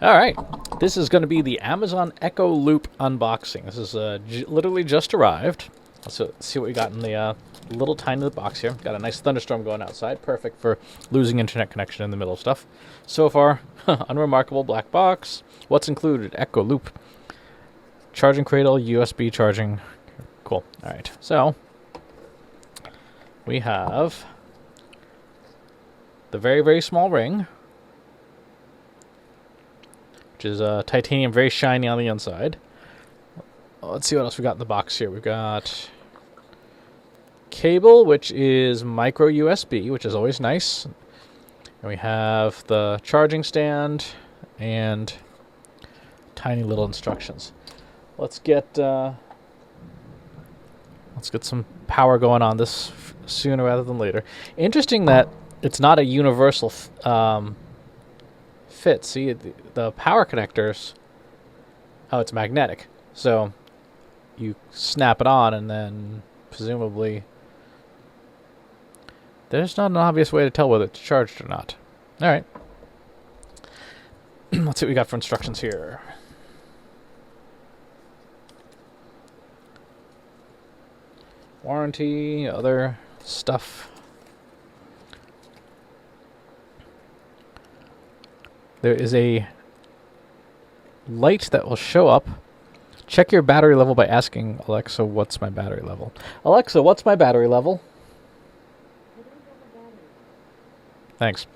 All right, this is going to be the Amazon Echo Loop unboxing. This is literally just arrived. Let's see what we got in the little tiny box here. Got a nice thunderstorm going outside. Perfect for losing internet connection in the middle of stuff. So far, unremarkable black box. What's included? Echo Loop. Charging cradle, USB charging. Cool. All right, so we have the very, very small ring, which is titanium, very shiny on the inside. Let's see what else we got in the box here. We've got cable, which is micro USB, which is always nice. And we have the charging stand and tiny little instructions. Let's get some power going on this sooner rather than later. Interesting that it's not a universal fit. See, the power connectors, oh, it's magnetic. So you snap it on and then presumably there's not an obvious way to tell whether it's charged or not. All right. Let's see what we got for instructions here. Warranty, other stuff. There is a light that will show up. Check your battery level by asking Alexa, what's my battery level? Alexa, what's my battery level? Thanks.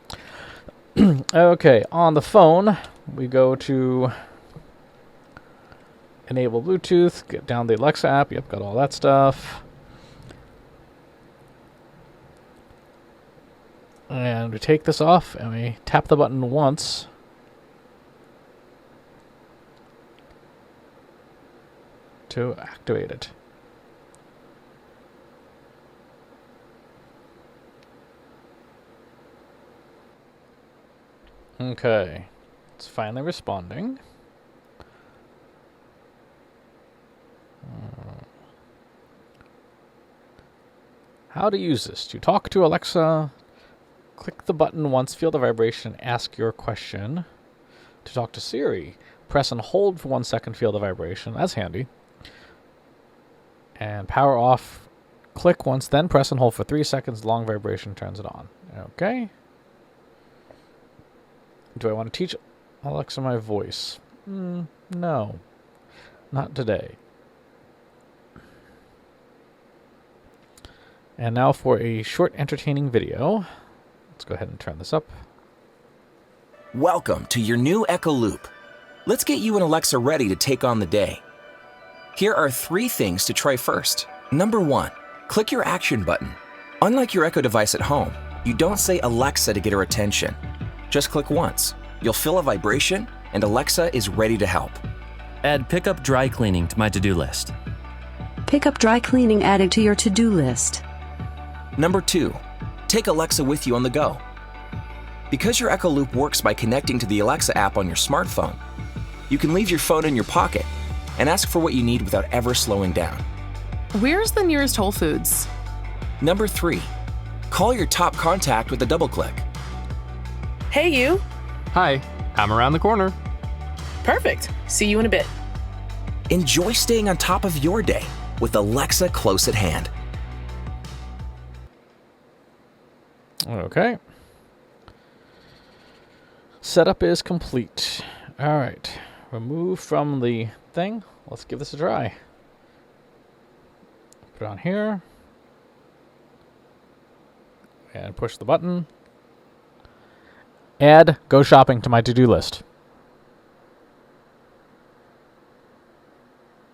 Okay, on the phone, we go to enable Bluetooth, get down the Alexa app. Yep, got all that stuff. And we take this off and we tap the button once. To activate it. Okay, it's finally responding. How to use this? To talk to Alexa, click the button once, feel the vibration, ask your question. To talk to Siri, press and hold for 1 second, feel the vibration. That's handy. And power off, click once, then press and hold for 3 seconds. Long vibration turns it on. Okay. Do I want to teach Alexa my voice? No. Not today. And now for a short entertaining video. Let's go ahead and turn this up. Welcome to your new Echo Loop. Let's get you and Alexa ready to take on the day. Here are 3 things to try first. Number 1, click your action button. Unlike your Echo device at home, you don't say Alexa to get her attention. Just click once. You'll feel a vibration, and Alexa is ready to help. Add pickup dry cleaning to my to-do list. Pick up dry cleaning added to your to-do list. Number 2, take Alexa with you on the go. Because your Echo Loop works by connecting to the Alexa app on your smartphone, you can leave your phone in your pocket and ask for what you need without ever slowing down. Where's the nearest Whole Foods? Number 3, call your top contact with a double click. Hey, you. Hi, I'm around the corner. Perfect. See you in a bit. Enjoy staying on top of your day with Alexa close at hand. Okay. Setup is complete. All right. Remove from the thing. Let's give this a try. Put it on here. And push the button. Add go shopping to my to-do list.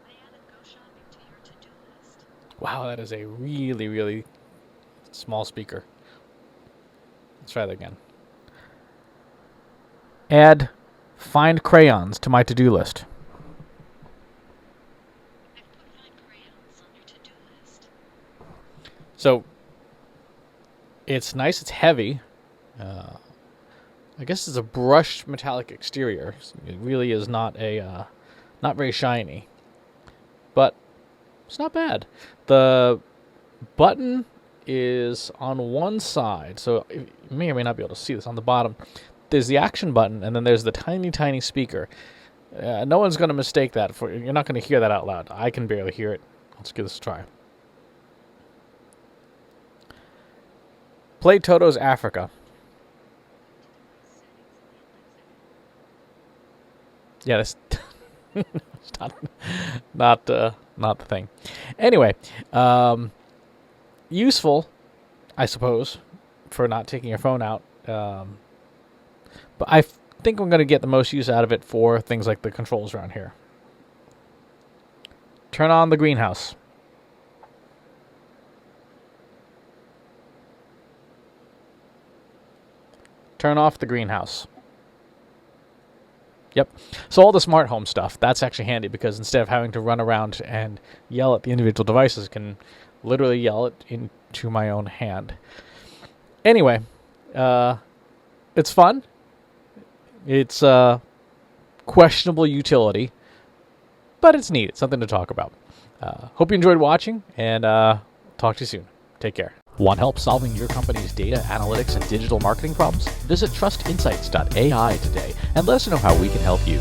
I added go shopping to your to-do list. Wow, that is a really, really small speaker. Let's try that again. Add find crayons to my to-do list. I've put find crayons on your to-do list. So it's nice, it's heavy. I guess it's a brushed metallic exterior. It really is not not very shiny, but it's not bad. The button is on one side, so you may or may not be able to see this on the bottom. there's the action button, and then there's the tiny, tiny speaker. No one's going to mistake that. You're not going to hear that out loud. I can barely hear it. Let's give this a try. Play Toto's Africa. Yeah, that's it's not the thing. Anyway, useful, I suppose, for not taking your phone out. But I think I'm going to get the most use out of it for things like the controls around here. Turn on the greenhouse. Turn off the greenhouse. Yep. So all the smart home stuff, that's actually handy because instead of having to run around and yell at the individual devices, I can literally yell it into my own hand. Anyway, it's fun. It's questionable utility, but it's neat. It's something to talk about. Hope you enjoyed watching, and talk to you soon. Take care. Want help solving your company's data analytics and digital marketing problems? Visit trustinsights.ai today and let us know how we can help you.